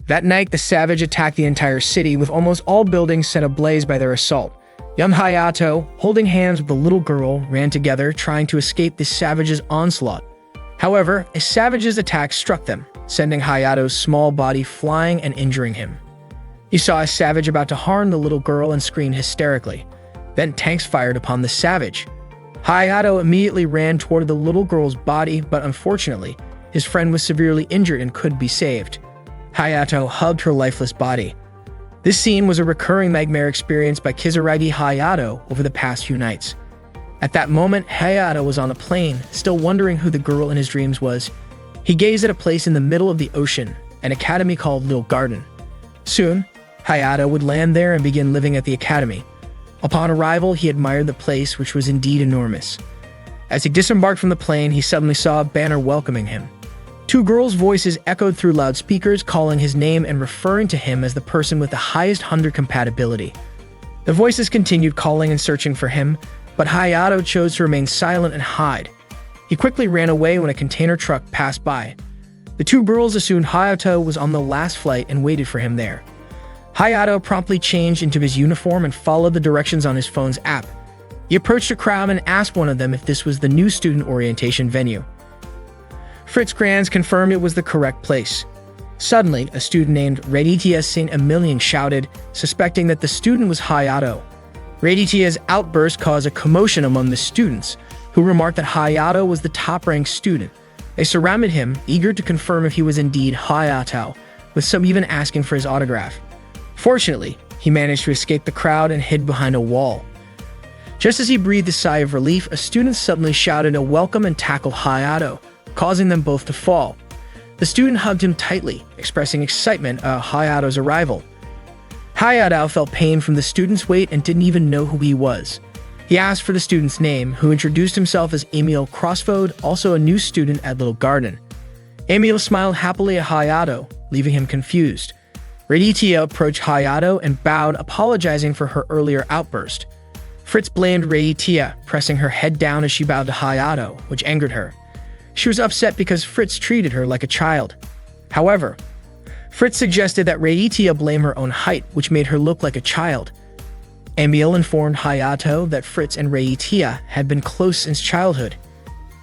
That night, the savage attacked the entire city, with almost all buildings set ablaze by their assault. Young Hayato, holding hands with the little girl, ran together, trying to escape the savage's onslaught. However, a savage's attack struck them, sending Hayato's small body flying and injuring him. He saw a savage about to harm the little girl and screamed hysterically. Then tanks fired upon the savage. Hayato immediately ran toward the little girl's body, but unfortunately, his friend was severely injured and could be saved. Hayato hugged her lifeless body. This scene was a recurring nightmare experienced by Kizuragi Hayato over the past few nights. At that moment, Hayato was on a plane, still wondering who the girl in his dreams was. He gazed at a place in the middle of the ocean, an academy called Little Garden. Soon, Hayato would land there and begin living at the academy. Upon arrival, he admired the place, which was indeed enormous. As he disembarked from the plane, he suddenly saw a banner welcoming him. Two girls' voices echoed through loudspeakers, calling his name and referring to him as the person with the highest 100 compatibility. The voices continued calling and searching for him, but Hayato chose to remain silent and hide. He quickly ran away when a container truck passed by. The two girls assumed Hayato was on the last flight and waited for him there. Hayato promptly changed into his uniform and followed the directions on his phone's app. He approached a crowd and asked one of them if this was the new student orientation venue. Fritz Granz confirmed it was the correct place. Suddenly, a student named Raditya St. Emilian shouted, suspecting that the student was Hayato. Raditya's outburst caused a commotion among the students, who remarked that Hayato was the top-ranked student. They surrounded him, eager to confirm if he was indeed Hayato, with some even asking for his autograph. Fortunately, he managed to escape the crowd and hid behind a wall. Just as he breathed a sigh of relief, a student suddenly shouted a welcome and tackled Hayato, causing them both to fall. The student hugged him tightly, expressing excitement at Hayato's arrival. Hayato felt pain from the student's weight and didn't even know who he was. He asked for the student's name, who introduced himself as Emil Crossfode, also a new student at Little Garden. Emil smiled happily at Hayato, leaving him confused. Raditya approached Hayato and bowed, apologizing for her earlier outburst. Fritz blamed Raditya, pressing her head down as she bowed to Hayato, which angered her. She was upset because Fritz treated her like a child. However, Fritz suggested that Raditya blame her own height, which made her look like a child. Emil informed Hayato that Fritz and Raditya had been close since childhood.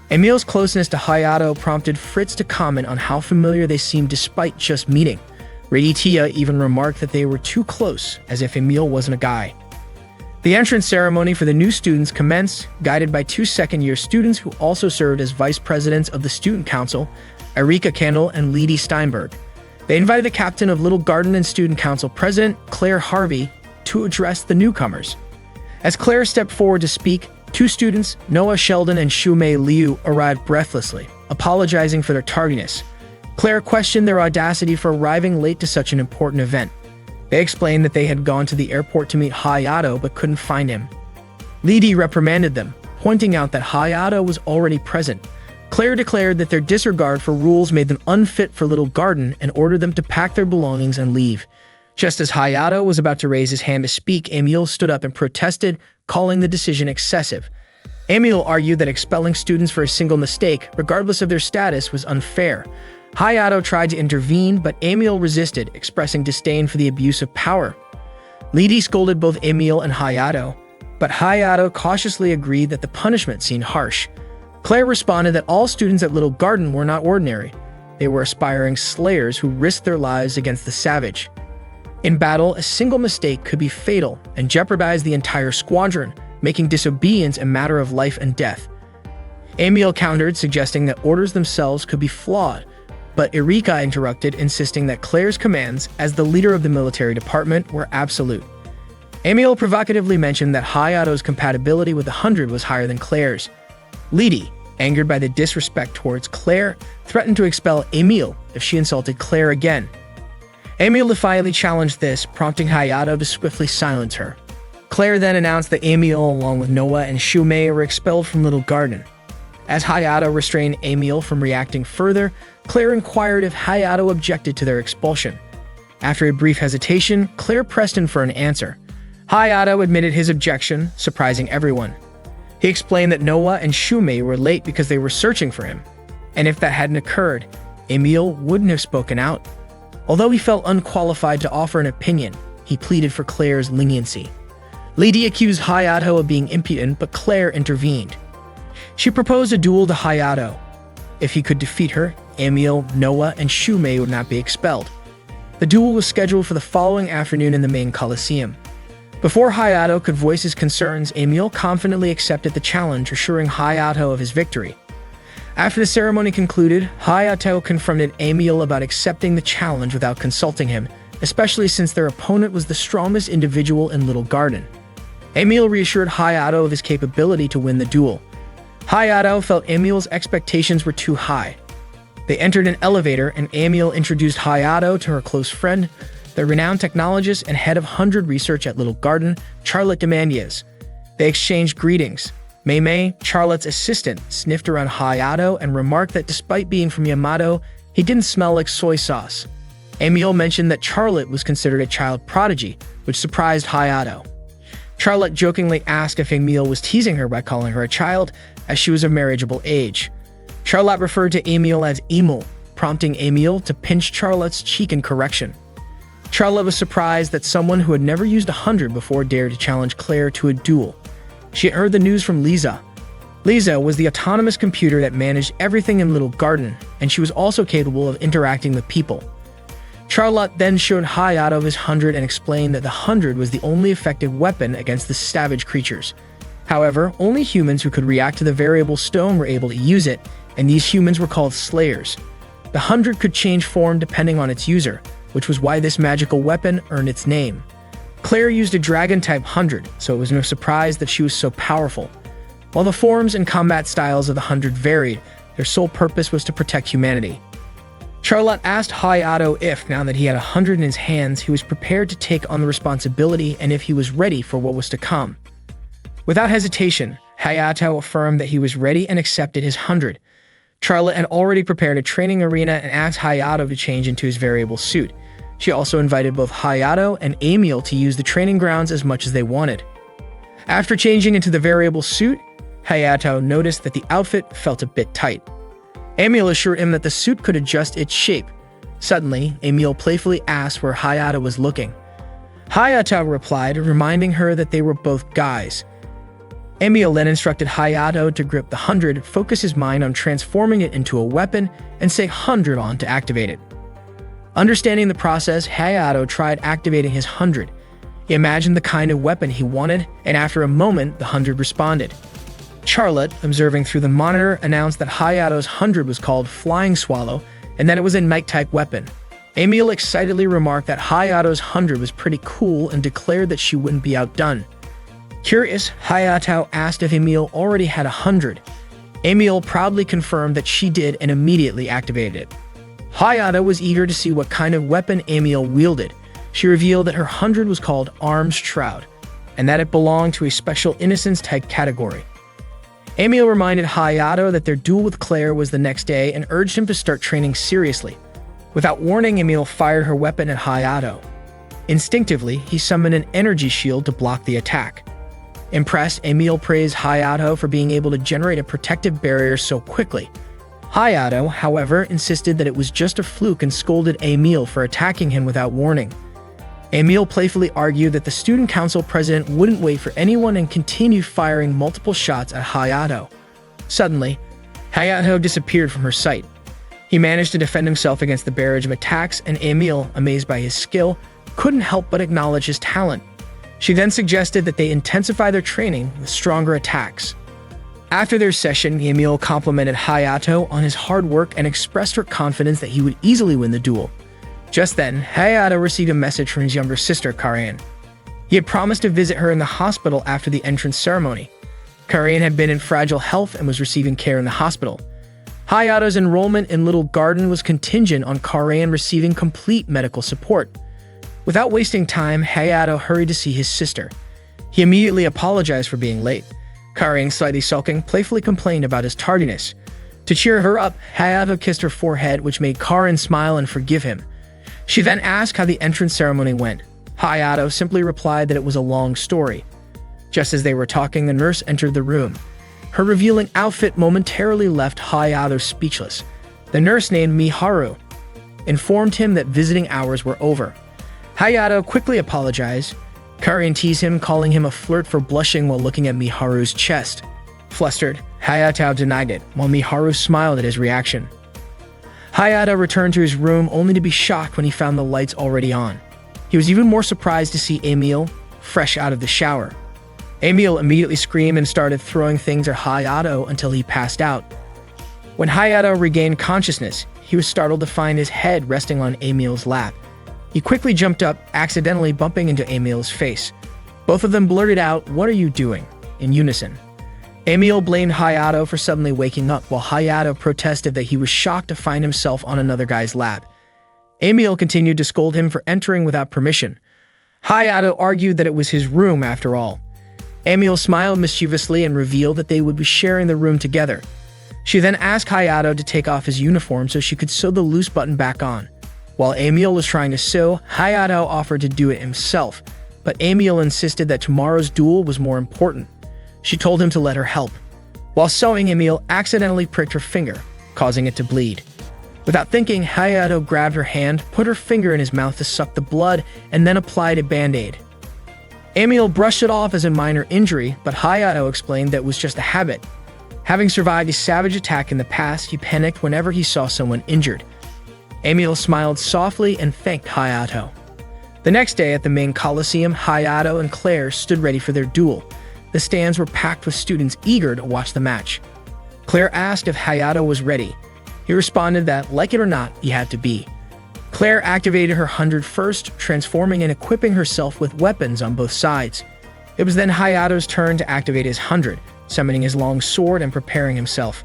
Emil's closeness to Hayato prompted Fritz to comment on how familiar they seemed despite just meeting. Raditya even remarked that they were too close, as if Emil wasn't a guy. The entrance ceremony for the new students commenced, guided by two second-year students who also served as vice presidents of the student council, Erika Kendall and Lidi Steinberg. They invited the captain of Little Garden and student council president, Claire Harvey, to address the newcomers. As Claire stepped forward to speak, two students, Noah Sheldon and Shumei Liu, arrived breathlessly, apologizing for their tardiness. Claire questioned their audacity for arriving late to such an important event. They explained that they had gone to the airport to meet Hayato but couldn't find him. Lidi reprimanded them, pointing out that Hayato was already present. Claire declared that their disregard for rules made them unfit for Little Garden and ordered them to pack their belongings and leave. Just as Hayato was about to raise his hand to speak, Emil stood up and protested, calling the decision excessive. Emil argued that expelling students for a single mistake, regardless of their status, was unfair. Hayato tried to intervene, but Emil resisted, expressing disdain for the abuse of power. Lidi scolded both Emil and Hayato, but Hayato cautiously agreed that the punishment seemed harsh. Claire responded that all students at Little Garden were not ordinary. They were aspiring slayers who risked their lives against the savage. In battle, a single mistake could be fatal and jeopardize the entire squadron, making disobedience a matter of life and death. Emil countered, suggesting that orders themselves could be flawed, but Erika interrupted, insisting that Claire's commands, as the leader of the military department, were absolute. Emil provocatively mentioned that Hayato's compatibility with the 100 was higher than Claire's. Lidi, angered by the disrespect towards Claire, threatened to expel Emil if she insulted Claire again. Emil defiantly challenged this, prompting Hayato to swiftly silence her. Claire then announced that Emil, along with Noah and Shumei, were expelled from Little Garden. As Hayato restrained Emil from reacting further, Claire inquired if Hayato objected to their expulsion. After a brief hesitation, Claire pressed him for an answer. Hayato admitted his objection, surprising everyone. He explained that Noah and Shumei were late because they were searching for him, and if that hadn't occurred, Emil wouldn't have spoken out. Although he felt unqualified to offer an opinion, he pleaded for Claire's leniency. Lady accused Hayato of being impudent, but Claire intervened. She proposed a duel to Hayato. If he could defeat her, Emil, Noah, and Shumei would not be expelled. The duel was scheduled for the following afternoon in the main Coliseum. Before Hayato could voice his concerns, Emil confidently accepted the challenge, assuring Hayato of his victory. After the ceremony concluded, Hayato confronted Emil about accepting the challenge without consulting him, especially since their opponent was the strongest individual in Little Garden. Emil reassured Hayato of his capability to win the duel. Hayato felt Emil's expectations were too high. They entered an elevator, and Emil introduced Hayato to her close friend, the renowned technologist and head of 100 Research at Little Garden, Charlotte Demandiez. They exchanged greetings. Mei, Charlotte's assistant, sniffed around Hayato and remarked that despite being from Yamato, he didn't smell like soy sauce. Emil mentioned that Charlotte was considered a child prodigy, which surprised Hayato. Charlotte jokingly asked if Emil was teasing her by calling her a child, as she was of marriageable age. Charlotte referred to Emil as Emil, prompting Emil to pinch Charlotte's cheek in correction. Charlotte was surprised that someone who had never used 100 before dared to challenge Claire to a duel. She had heard the news from Lisa. Lisa was the autonomous computer that managed everything in Little Garden, and she was also capable of interacting with people. Charlotte then showed Hayato his 100 and explained that the 100 was the only effective weapon against the savage creatures. However, only humans who could react to the variable stone were able to use it, and these humans were called Slayers. The 100 could change form depending on its user, which was why this magical weapon earned its name. Claire used a dragon-type 100, so it was no surprise that she was so powerful. While the forms and combat styles of the 100 varied, their sole purpose was to protect humanity. Charlotte asked Hayato if, now that he had 100 in his hands, he was prepared to take on the responsibility and if he was ready for what was to come. Without hesitation, Hayato affirmed that he was ready and accepted his 100. Charlotte had already prepared a training arena and asked Hayato to change into his variable suit. She also invited both Hayato and Emil to use the training grounds as much as they wanted. After changing into the variable suit, Hayato noticed that the outfit felt a bit tight. Emil assured him that the suit could adjust its shape. Suddenly, Emil playfully asked where Hayato was looking. Hayato replied, reminding her that they were both guys. Emil then instructed Hayato to grip the 100, focus his mind on transforming it into a weapon, and say 100 on to activate it. Understanding the process, Hayato tried activating his 100. He imagined the kind of weapon he wanted, and after a moment, the 100 responded. Charlotte, observing through the monitor, announced that Hayato's 100 was called Flying Swallow, and that it was a night-type weapon. Emil excitedly remarked that Hayato's 100 was pretty cool and declared that she wouldn't be outdone. Curious, Hayato asked if Emil already had 100. Emil proudly confirmed that she did and immediately activated it. Hayato was eager to see what kind of weapon Emil wielded. She revealed that her 100 was called Arms Shroud, and that it belonged to a special innocence-type category. Emil reminded Hayato that their duel with Claire was the next day and urged him to start training seriously. Without warning, Emil fired her weapon at Hayato. Instinctively, he summoned an energy shield to block the attack. Impressed, Emil praised Hayato for being able to generate a protective barrier so quickly. Hayato, however, insisted that it was just a fluke and scolded Emil for attacking him without warning. Emil playfully argued that the student council president wouldn't wait for anyone and continued firing multiple shots at Hayato. Suddenly, Hayato disappeared from her sight. He managed to defend himself against the barrage of attacks, and Emil, amazed by his skill, couldn't help but acknowledge his talent. She then suggested that they intensify their training with stronger attacks. After their session, Emil complimented Hayato on his hard work and expressed her confidence that he would easily win the duel. Just then, Hayato received a message from his younger sister, Karain. He had promised to visit her in the hospital after the entrance ceremony. Karain had been in fragile health and was receiving care in the hospital. Hayato's enrollment in Little Garden was contingent on Karain receiving complete medical support. Without wasting time, Hayato hurried to see his sister. He immediately apologized for being late. Karain, slightly sulking, playfully complained about his tardiness. To cheer her up, Hayato kissed her forehead, which made Karain smile and forgive him. She then asked how the entrance ceremony went. Hayato simply replied that it was a long story. Just as they were talking, the nurse entered the room. Her revealing outfit momentarily left Hayato speechless. The nurse named Miharu. informed him that visiting hours were over. Hayato quickly apologized. Karin teased him, calling him a flirt for blushing while looking at Miharu's chest. Flustered, Hayato denied it, while Miharu smiled at his reaction. Hayato returned to his room only to be shocked when he found the lights already on. He was even more surprised to see Emil fresh out of the shower. Emil immediately screamed and started throwing things at Hayato until he passed out. When Hayato regained consciousness, he was startled to find his head resting on Emil's lap. He quickly jumped up, accidentally bumping into Emil's face. Both of them blurted out, "What are you doing?" in unison. Emil blamed Hayato for suddenly waking up, while Hayato protested that he was shocked to find himself on another guy's lap. Emil continued to scold him for entering without permission. Hayato argued that it was his room after all. Emil smiled mischievously and revealed that they would be sharing the room together. She then asked Hayato to take off his uniform so she could sew the loose button back on. While Emil was trying to sew, Hayato offered to do it himself, but Emil insisted that tomorrow's duel was more important. She told him to let her help. While sewing, Emil accidentally pricked her finger, causing it to bleed. Without thinking, Hayato grabbed her hand, put her finger in his mouth to suck the blood, and then applied a band-aid. Emil brushed it off as a minor injury, but Hayato explained that it was just a habit. Having survived a savage attack in the past, he panicked whenever he saw someone injured. Emil smiled softly and thanked Hayato. The next day at the main Coliseum, Hayato and Claire stood ready for their duel. The stands were packed with students eager to watch the match. Claire asked if Hayato was ready. He responded that, like it or not, he had to be. Claire activated her 100 first, transforming and equipping herself with weapons on both sides. It was then Hayato's turn to activate his 100, summoning his long sword and preparing himself.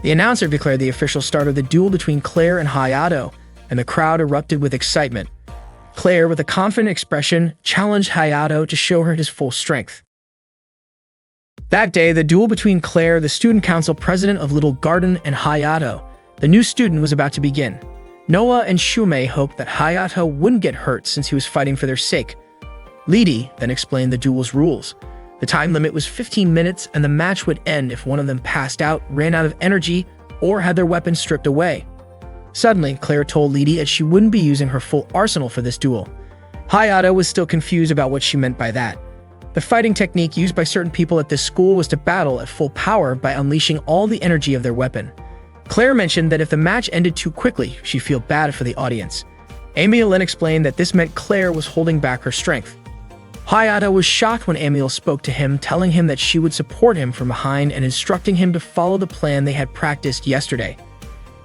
The announcer declared the official start of the duel between Claire and Hayato, and the crowd erupted with excitement. Claire, with a confident expression, challenged Hayato to show her his full strength. That day, the duel between Claire, the student council president of Little Garden, and Hayato, the new student, was about to begin. Noah and Shumei hoped that Hayato wouldn't get hurt since he was fighting for their sake. Lidi then explained the duel's rules. The time limit was 15 minutes, and the match would end if one of them passed out, ran out of energy, or had their weapons stripped away. Suddenly, Claire told Lidi that she wouldn't be using her full arsenal for this duel. Hayato was still confused about what she meant by that. The fighting technique used by certain people at this school was to battle at full power by unleashing all the energy of their weapon. Claire mentioned that if the match ended too quickly, she'd feel bad for the audience. Emil then explained that this meant Claire was holding back her strength. Hayato was shocked when Emil spoke to him, telling him that she would support him from behind and instructing him to follow the plan they had practiced yesterday.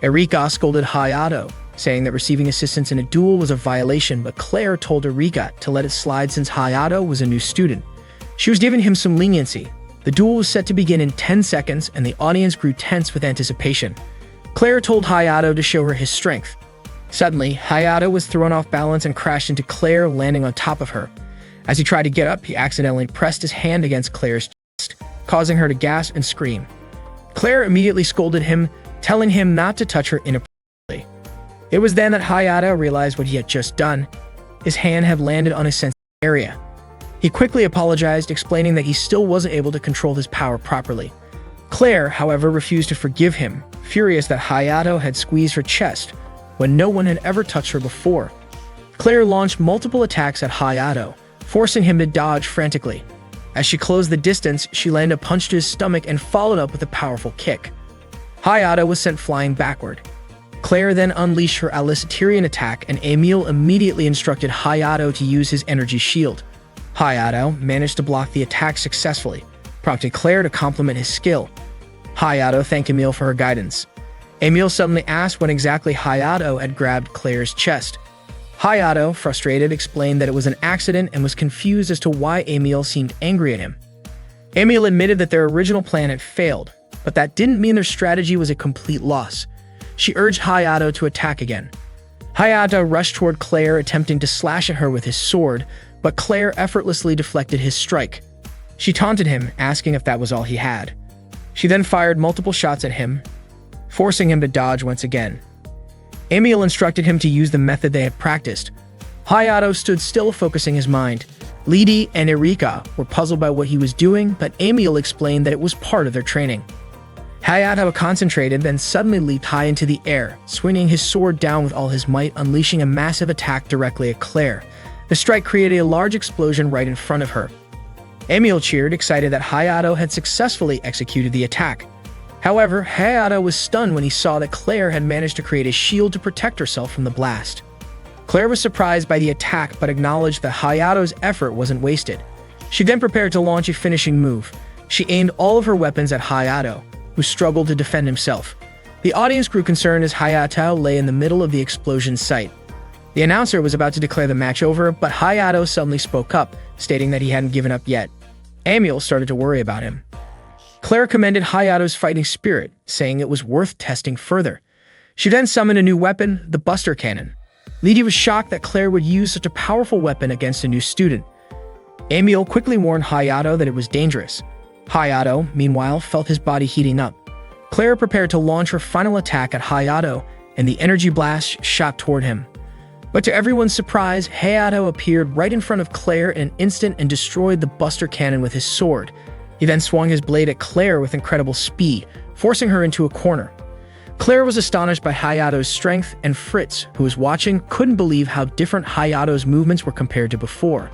Erika scolded Hayato, saying that receiving assistance in a duel was a violation, but Claire told Erika to let it slide since Hayato was a new student. She was giving him some leniency. The duel was set to begin in 10 seconds, and the audience grew tense with anticipation. Claire told Hayato to show her his strength. Suddenly, Hayato was thrown off balance and crashed into Claire, landing on top of her. As he tried to get up, he accidentally pressed his hand against Claire's chest, causing her to gasp and scream. Claire immediately scolded him, telling him not to touch her inappropriately. It was then that Hayato realized what he had just done. His hand had landed on a sensitive area. He quickly apologized, explaining that he still wasn't able to control his power properly. Claire, however, refused to forgive him, furious that Hayato had squeezed her chest when no one had ever touched her before. Claire launched multiple attacks at Hayato, forcing him to dodge frantically. As she closed the distance, she landed a punch to his stomach and followed up with a powerful kick. Hayato was sent flying backward. Claire then unleashed her Alicitarian attack, and Emil immediately instructed Hayato to use his energy shield. Hayato managed to block the attack successfully, prompting Claire to compliment his skill. Hayato thanked Emil for her guidance. Emil suddenly asked when exactly Hayato had grabbed Claire's chest. Hayato, frustrated, explained that it was an accident and was confused as to why Emil seemed angry at him. Emil admitted that their original plan had failed, but that didn't mean their strategy was a complete loss. She urged Hayato to attack again. Hayato rushed toward Claire, attempting to slash at her with his sword, but Claire effortlessly deflected his strike. She taunted him, asking if that was all he had. She then fired multiple shots at him, forcing him to dodge once again. Emil instructed him to use the method they had practiced. Hayato stood still, focusing his mind. Lidi and Erika were puzzled by what he was doing, but Emil explained that it was part of their training. Hayato concentrated, then suddenly leaped high into the air, swinging his sword down with all his might, unleashing a massive attack directly at Claire. The strike created a large explosion right in front of her. Emil cheered, excited that Hayato had successfully executed the attack. However, Hayato was stunned when he saw that Claire had managed to create a shield to protect herself from the blast. Claire was surprised by the attack but acknowledged that Hayato's effort wasn't wasted. She then prepared to launch a finishing move. She aimed all of her weapons at Hayato, who struggled to defend himself. The audience grew concerned as Hayato lay in the middle of the explosion site. The announcer was about to declare the match over, but Hayato suddenly spoke up, stating that he hadn't given up yet. Emil started to worry about him. Claire commended Hayato's fighting spirit, saying it was worth testing further. She then summoned a new weapon, the Buster Cannon. Lydia was shocked that Claire would use such a powerful weapon against a new student. Emil quickly warned Hayato that it was dangerous. Hayato, meanwhile, felt his body heating up. Claire prepared to launch her final attack at Hayato, and the energy blast shot toward him. But to everyone's surprise, Hayato appeared right in front of Claire in an instant and destroyed the Buster Cannon with his sword. He then swung his blade at Claire with incredible speed, forcing her into a corner. Claire was astonished by Hayato's strength, and Fritz, who was watching, couldn't believe how different Hayato's movements were compared to before.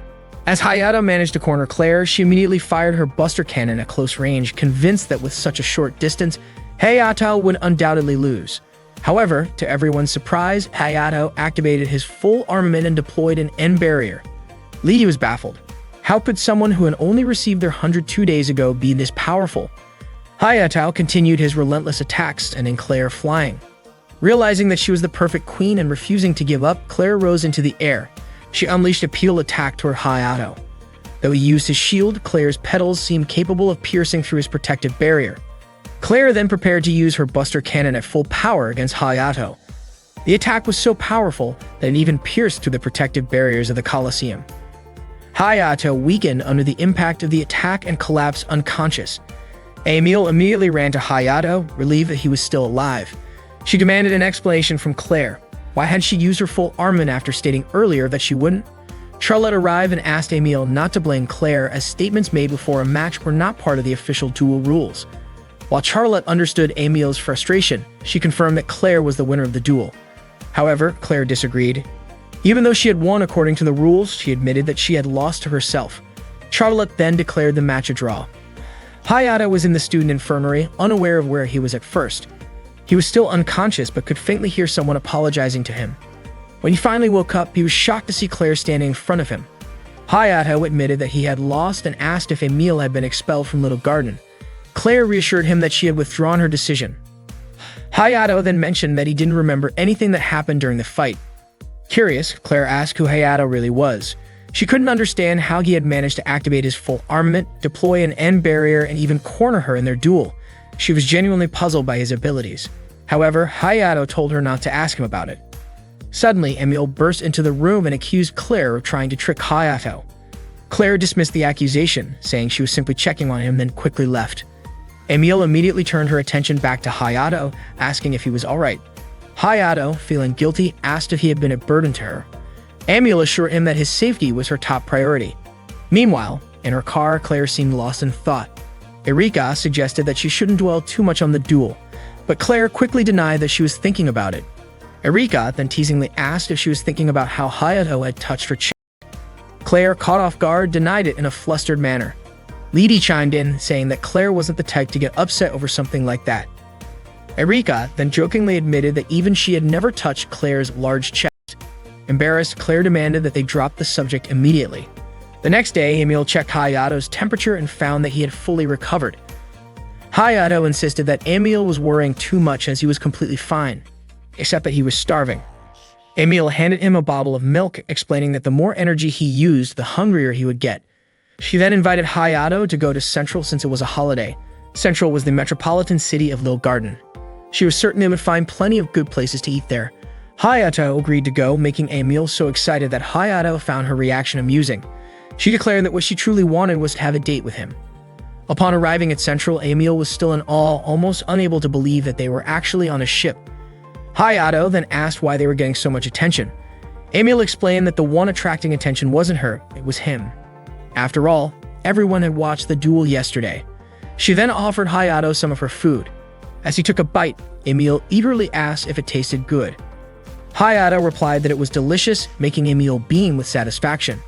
As Hayato managed to corner Claire, she immediately fired her Buster Cannon at close range, convinced that with such a short distance, Hayato would undoubtedly lose. However, to everyone's surprise, Hayato activated his full armament and deployed an end barrier. Lydia was baffled. How could someone who had only received their 100 2 days ago be this powerful? Hayato continued his relentless attacks, sending Claire flying. Realizing that she was the perfect queen and refusing to give up, Claire rose into the air. She unleashed a peel attack toward Hayato. Though he used his shield, Claire's petals seemed capable of piercing through his protective barrier. Claire then prepared to use her Buster Cannon at full power against Hayato. The attack was so powerful that it even pierced through the protective barriers of the Colosseum. Hayato weakened under the impact of the attack and collapsed unconscious. Emil immediately ran to Hayato, relieved that he was still alive. She demanded an explanation from Claire. Why had she used her full armament after stating earlier that she wouldn't? Charlotte arrived and asked Emil not to blame Claire, as statements made before a match were not part of the official duel rules. While Charlotte understood Emil's frustration, she confirmed that Claire was the winner of the duel. However, Claire disagreed. Even though she had won according to the rules, she admitted that she had lost to herself. Charlotte then declared the match a draw. Hayato was in the student infirmary, unaware of where he was at first. He was still unconscious but could faintly hear someone apologizing to him. When he finally woke up, he was shocked to see Claire standing in front of him. Hayato admitted that he had lost and asked if Emil had been expelled from Little Garden. Claire reassured him that she had withdrawn her decision. Hayato then mentioned that he didn't remember anything that happened during the fight. Curious, Claire asked who Hayato really was. She couldn't understand how he had managed to activate his full armament, deploy an end barrier, and even corner her in their duel. She was genuinely puzzled by his abilities. However, Hayato told her not to ask him about it. Suddenly, Emil burst into the room and accused Claire of trying to trick Hayato. Claire dismissed the accusation, saying she was simply checking on him, then quickly left. Emil immediately turned her attention back to Hayato, asking if he was alright. Hayato, feeling guilty, asked if he had been a burden to her. Emil assured him that his safety was her top priority. Meanwhile, in her car, Claire seemed lost in thought. Erika suggested that she shouldn't dwell too much on the duel, but Claire quickly denied that she was thinking about it. Erika then teasingly asked if she was thinking about how Hayato had touched her chest. Claire, caught off guard, denied it in a flustered manner. Lydia chimed in, saying that Claire wasn't the type to get upset over something like that. Erika then jokingly admitted that even she had never touched Claire's large chest. Embarrassed, Claire demanded that they drop the subject immediately. The next day, Emil checked Hayato's temperature and found that he had fully recovered. Hayato insisted that Emil was worrying too much as he was completely fine, except that he was starving. Emil handed him a bottle of milk, explaining that the more energy he used, the hungrier he would get. She then invited Hayato to go to Central since it was a holiday. Central was the metropolitan city of Little Garden. She was certain they would find plenty of good places to eat there. Hayato agreed to go, making Emil so excited that Hayato found her reaction amusing. She declared that what she truly wanted was to have a date with him. Upon arriving at Central, Emil was still in awe, almost unable to believe that they were actually on a ship. Hayato then asked why they were getting so much attention. Emil explained that the one attracting attention wasn't her, it was him. After all, everyone had watched the duel yesterday. She then offered Hayato some of her food. As he took a bite, Emil eagerly asked if it tasted good. Hayato replied that it was delicious, making Emil beam with satisfaction.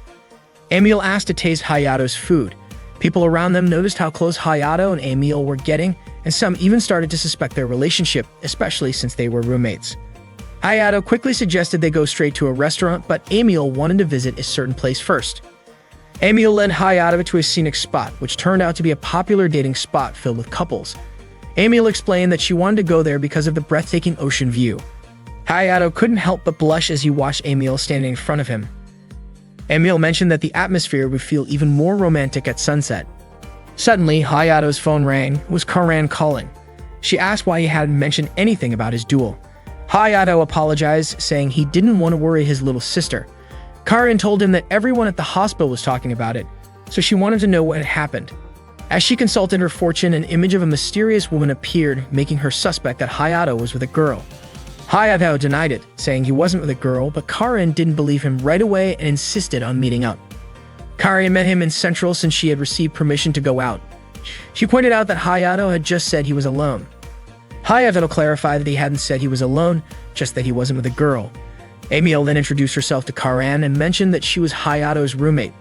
Emil asked to taste Hayato's food. People around them noticed how close Hayato and Emil were getting, and some even started to suspect their relationship, especially since they were roommates. Hayato quickly suggested they go straight to a restaurant, but Emil wanted to visit a certain place first. Emil led Hayato to a scenic spot, which turned out to be a popular dating spot filled with couples. Emil explained that she wanted to go there because of the breathtaking ocean view. Hayato couldn't help but blush as he watched Emil standing in front of him. Emil mentioned that the atmosphere would feel even more romantic at sunset. Suddenly, Hayato's phone rang. It was Karan calling. She asked why he hadn't mentioned anything about his duel. Hayato apologized, saying he didn't want to worry his little sister. Karan told him that everyone at the hospital was talking about it, so she wanted to know what had happened. As she consulted her fortune, an image of a mysterious woman appeared, making her suspect that Hayato was with a girl. Hayato denied it, saying he wasn't with a girl, but Karan didn't believe him right away and insisted on meeting up. Karan met him in Central since she had received permission to go out. She pointed out that Hayato had just said he was alone. Hayato clarified that he hadn't said he was alone, just that he wasn't with a girl. Emil then introduced herself to Karan and mentioned that she was Hayato's roommate.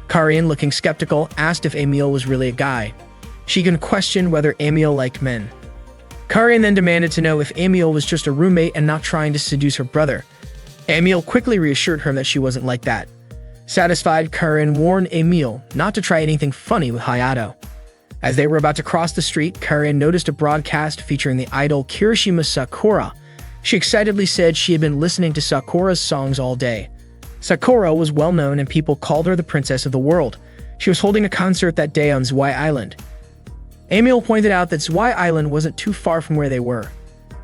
Karan, looking skeptical, asked if Emil was really a guy. She even questioned whether Emil liked men. Karan then demanded to know if Emil was just a roommate and not trying to seduce her brother. Emil quickly reassured her that she wasn't like that. Satisfied, Karan warned Emil not to try anything funny with Hayato. As they were about to cross the street, Karan noticed a broadcast featuring the idol Kirishima Sakura. She excitedly said she had been listening to Sakura's songs all day. Sakura was well known and people called her the princess of the world. She was holding a concert that day on Zwei Island. Emil pointed out that Zwei Island wasn't too far from where they were.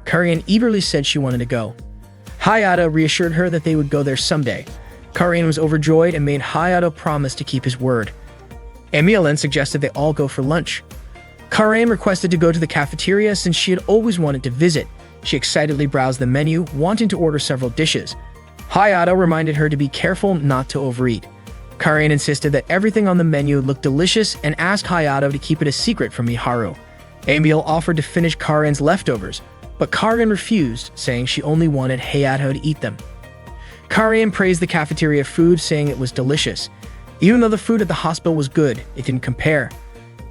Karan eagerly said she wanted to go. Hayato reassured her that they would go there someday. Karan was overjoyed and made Hayato promise to keep his word. Emil then suggested they all go for lunch. Karan requested to go to the cafeteria since she had always wanted to visit. She excitedly browsed the menu, wanting to order several dishes. Hayato reminded her to be careful not to overeat. Karan insisted that everything on the menu looked delicious and asked Hayato to keep it a secret from Miharu. Emil offered to finish Karan's leftovers, but Karan refused, saying she only wanted Hayato to eat them. Karan praised the cafeteria food, saying it was delicious. Even though the food at the hospital was good, it didn't compare.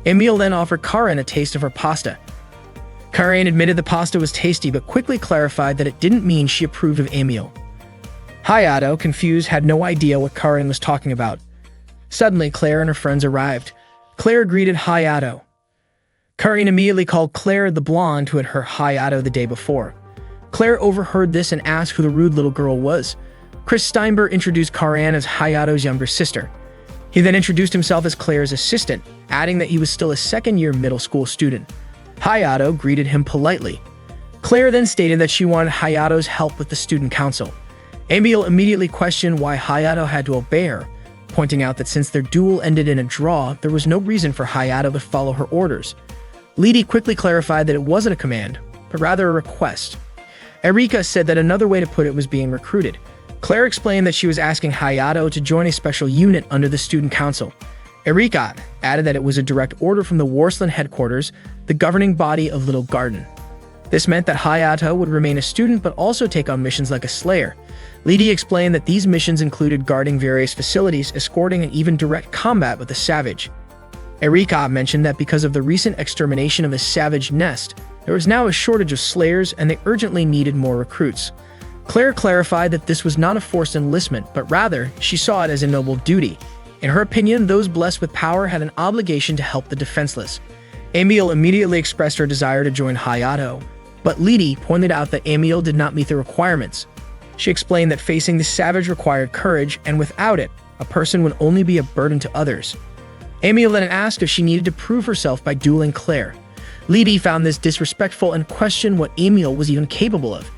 Emil then offered Karan a taste of her pasta. Karan admitted the pasta was tasty but quickly clarified that it didn't mean she approved of Emil. Hayato, confused, had no idea what Karan was talking about. Suddenly, Claire and her friends arrived. Claire greeted Hayato. Karan immediately called Claire the blonde who had hurt Hayato the day before. Claire overheard this and asked who the rude little girl was. Chris Steinberg introduced Karan as Hayato's younger sister. He then introduced himself as Claire's assistant, adding that he was still a second-year middle school student. Hayato greeted him politely. Claire then stated that she wanted Hayato's help with the student council. Emil immediately questioned why Hayato had to obey her, pointing out that since their duel ended in a draw, there was no reason for Hayato to follow her orders. Lidi quickly clarified that it wasn't a command, but rather a request. Erika said that another way to put it was being recruited. Claire explained that she was asking Hayato to join a special unit under the student council. Erika added that it was a direct order from the Warsland headquarters, the governing body of Little Garden. This meant that Hayato would remain a student but also take on missions like a slayer. Lidi explained that these missions included guarding various facilities, escorting, and even direct combat with the Savage. Erika mentioned that because of the recent extermination of the Savage nest, there was now a shortage of slayers and they urgently needed more recruits. Claire clarified that this was not a forced enlistment, but rather, she saw it as a noble duty. In her opinion, those blessed with power had an obligation to help the defenseless. Emil immediately expressed her desire to join Hayato, but Lidi pointed out that Emil did not meet the requirements. She explained that facing the Savage required courage, and without it, a person would only be a burden to others. Emil then asked if she needed to prove herself by dueling Claire. Lidi found this disrespectful and questioned what Emil was even capable of.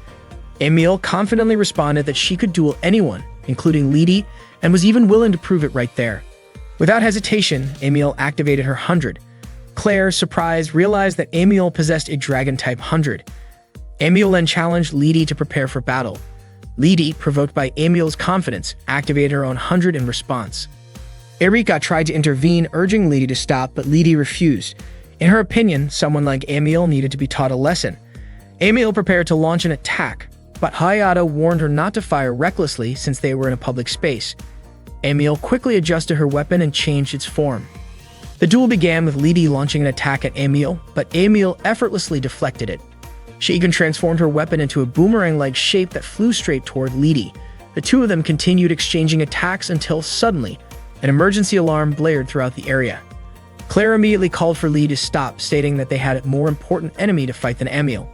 Emil confidently responded that she could duel anyone, including Lidi, and was even willing to prove it right there. Without hesitation, Emil activated her 100. Claire, surprised, realized that Emil possessed a Dragon-type 100. Emil then challenged Lidi to prepare for battle. Lidi, provoked by Emil's confidence, activated her own 100 in response. Erika tried to intervene, urging Lidi to stop, but Lidi refused. In her opinion, someone like Emil needed to be taught a lesson. Emil prepared to launch an attack, but Hayato warned her not to fire recklessly since they were in a public space. Emil quickly adjusted her weapon and changed its form. The duel began with Lidi launching an attack at Emil, but Emil effortlessly deflected it. She even transformed her weapon into a boomerang-like shape that flew straight toward Lidi. The two of them continued exchanging attacks until suddenly, an emergency alarm blared throughout the area. Claire immediately called for Lidi to stop, stating that they had a more important enemy to fight than Emil.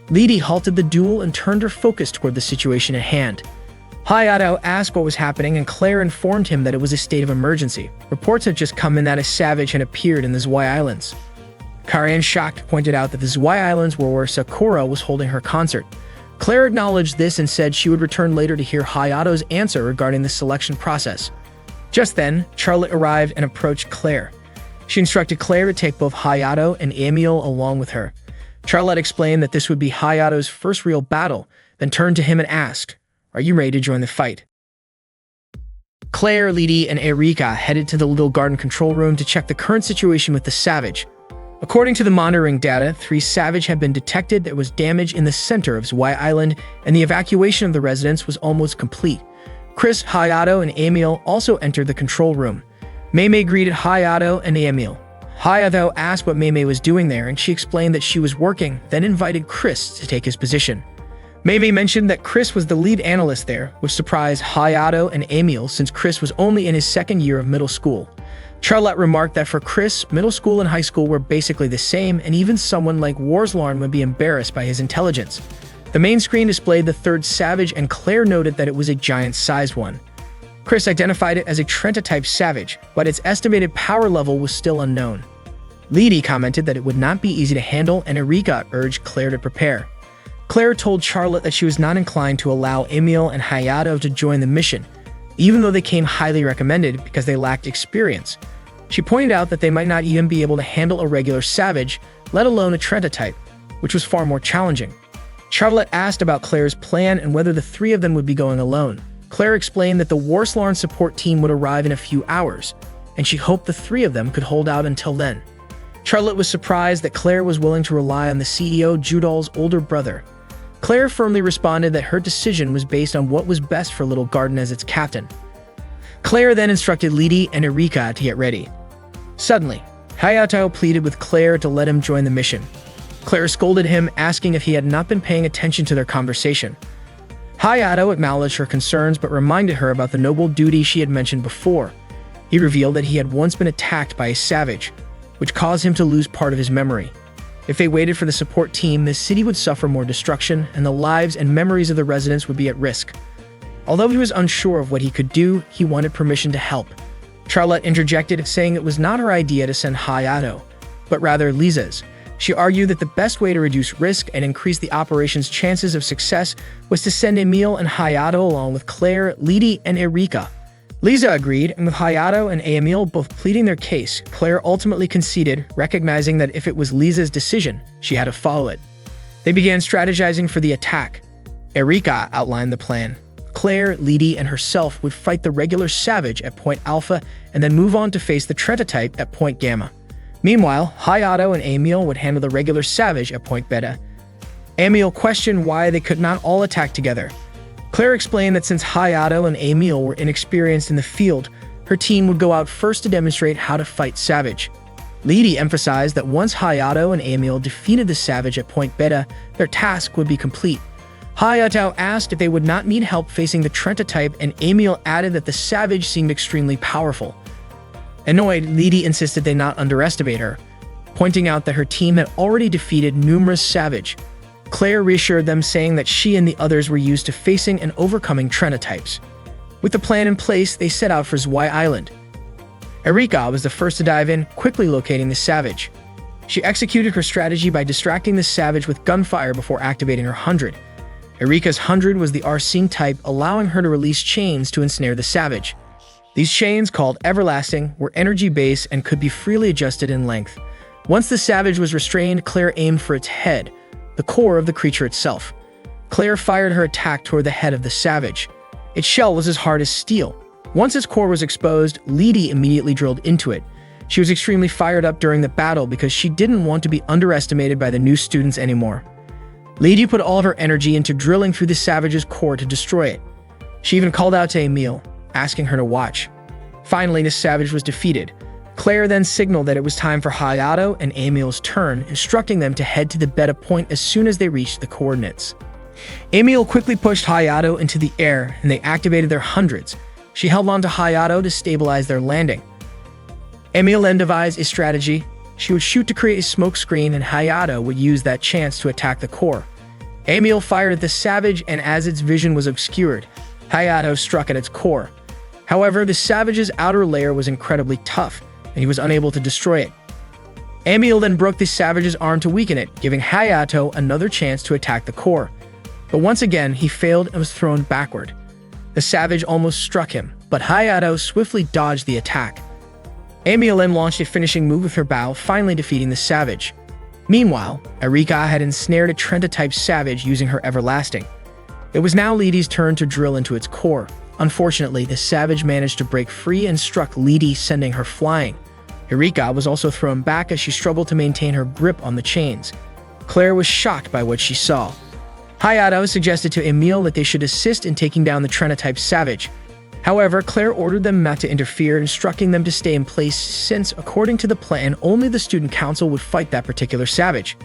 Lidi halted the duel and turned her focus toward the situation at hand. Hayato asked what was happening, and Claire informed him that it was a state of emergency. Reports had just come in that a savage had appeared in the Zwei Islands. Karian, shocked, pointed out that the Zwei Islands were where Sakura was holding her concert. Claire acknowledged this and said she would return later to hear Hayato's answer regarding the selection process. Just then, Charlotte arrived and approached Claire. She instructed Claire to take both Hayato and Emil along with her. Charlotte explained that this would be Hayato's first real battle, then turned to him and asked, "Are you ready to join the fight?" Claire, Lidi, and Erika headed to the Little Garden control room to check the current situation with the savage. According to the monitoring data, 3 savage had been detected. There was damage in the center of Zwei Island, and the evacuation of the residents was almost complete. Chris, Hayato, and Emil also entered the control room. Mei greeted Hayato and Emil. Hayato asked what Mei was doing there, and she explained that she was working, then invited Chris to take his position. Mei mentioned that Chris was the lead analyst there, which surprised Hayato and Emil since Chris was only in his second year of middle school. Charlotte remarked that for Chris, middle school and high school were basically the same, and even someone like Warslarn would be embarrassed by his intelligence. The main screen displayed the 3rd savage, and Claire noted that it was a giant-sized one. Chris identified it as a Trenta-type savage, but its estimated power level was still unknown. Lidi commented that it would not be easy to handle, and Erika urged Claire to prepare. Claire told Charlotte that she was not inclined to allow Emil and Hayato to join the mission, even though they came highly recommended because they lacked experience. She pointed out that they might not even be able to handle a regular savage, let alone a Trenta-type, which was far more challenging. Charlotte asked about Claire's plan and whether the 3 of them would be going alone. Claire explained that the Warslarn support team would arrive in a few hours, and she hoped the 3 of them could hold out until then. Charlotte was surprised that Claire was willing to rely on the CEO Judal's older brother. Claire firmly responded that her decision was based on what was best for Little Garden as its captain. Claire then instructed Lidi and Erika to get ready. Suddenly, Hayato pleaded with Claire to let him join the mission. Claire scolded him, asking if he had not been paying attention to their conversation. Hayato acknowledged her concerns but reminded her about the noble duty she had mentioned before. He revealed that he had once been attacked by a savage, which caused him to lose part of his memory. If they waited for the support team, the city would suffer more destruction, and the lives and memories of the residents would be at risk. Although he was unsure of what he could do, he wanted permission to help. Charlotte interjected, saying it was not her idea to send Hayato, but rather Liza's. She argued that the best way to reduce risk and increase the operation's chances of success was to send Emil and Hayato along with Claire, Lidi, and Erika. Liza agreed, and with Hayato and Emil both pleading their case, Claire ultimately conceded, recognizing that if it was Liza's decision, she had to follow it. They began strategizing for the attack. Erika outlined the plan. Claire, Lidi, and herself would fight the regular savage at Point Alpha and then move on to face the Trenta-type at Point Gamma. Meanwhile, Hayato and Emil would handle the regular savage at Point Beta. Emil questioned why they could not all attack together. Claire explained that since Hayato and Emil were inexperienced in the field, her team would go out first to demonstrate how to fight Savage. Lidi emphasized that once Hayato and Emil defeated the Savage at Point Beta, their task would be complete. Hayato asked if they would not need help facing the Trenta-type, and Emil added that the Savage seemed extremely powerful. Annoyed, Lidi insisted they not underestimate her, pointing out that her team had already defeated numerous Savage. Claire reassured them, saying that she and the others were used to facing and overcoming Trenta-types. With the plan in place, they set out for Zwei Island. Erika was the first to dive in, quickly locating the Savage. She executed her strategy by distracting the Savage with gunfire before activating her 100. Erika's 100 was the Arsene type, allowing her to release chains to ensnare the Savage. These chains, called Everlasting, were energy-based and could be freely adjusted in length. Once the Savage was restrained, Claire aimed for its head, the core of the creature itself. Claire fired her attack toward the head of the Savage. Its shell was as hard as steel. Once its core was exposed, Lidi immediately drilled into it. She was extremely fired up during the battle because she didn't want to be underestimated by the new students anymore. Lady put all of her energy into drilling through the savage's core to destroy it. She even called out to Emile, asking her to watch. Finally, the savage was defeated. Claire then signaled that it was time for Hayato and Emile's turn, instructing them to head to the beta point as soon as they reached the coordinates. Emile quickly pushed Hayato into the air, and they activated their hundreds. She held on to Hayato to stabilize their landing. Emile then devised a strategy. She would shoot to create a smoke screen, and Hayato would use that chance to attack the core. Emile fired at the savage, and as its vision was obscured, Hayato struck at its core. However, the savage's outer layer was incredibly tough, and he was unable to destroy it. Emile then broke the savage's arm to weaken it, giving Hayato another chance to attack the core. But once again, he failed and was thrown backward. The savage almost struck him, but Hayato swiftly dodged the attack. Emile then launched a finishing move with her bow, finally defeating the savage. Meanwhile, Erika had ensnared a Trenta-type savage using her Everlasting. It was now Lidi's turn to drill into its core. Unfortunately, the savage managed to break free and struck Lidi, sending her flying. Erika was also thrown back as she struggled to maintain her grip on the chains. Claire was shocked by what she saw. Hayato suggested to Emile that they should assist in taking down the Trenta-type savage. However, Claire ordered them not to interfere, instructing them to stay in place since, according to the plan, only the student council would fight that particular savage.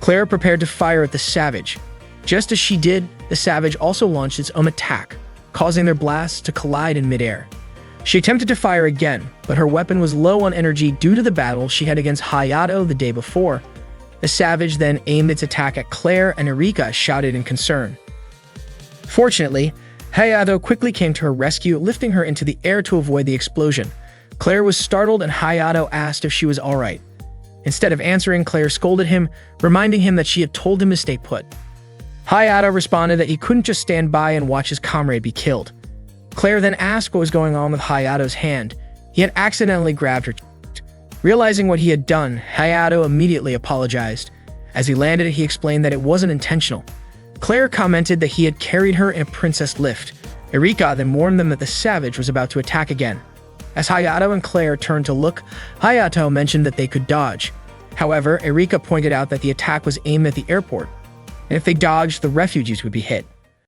Claire prepared to fire at the savage. Just as she did, the savage also launched its own attack, causing their blasts to collide in midair. She attempted to fire again, but her weapon was low on energy due to the battle she had against Hayato the day before. The savage then aimed its attack at Claire, and Erika shouted in concern. Fortunately, Hayato quickly came to her rescue, lifting her into the air to avoid the explosion. Claire was startled, and Hayato asked if she was alright. Instead of answering, Claire scolded him, reminding him that she had told him to stay put. Hayato responded that he couldn't just stand by and watch his comrade be killed. Claire then asked what was going on with Hayato's hand. He had accidentally grabbed her. Realizing what he had done, Hayato immediately apologized. As he landed, he explained that it wasn't intentional. Claire commented that he had carried her in a princess lift. Erika then warned them that the savage was about to attack again. As Hayato and Claire turned to look, Hayato mentioned that they could dodge. However, Erika pointed out that the attack was aimed at the airport, and if they dodged, the refugees would be hit.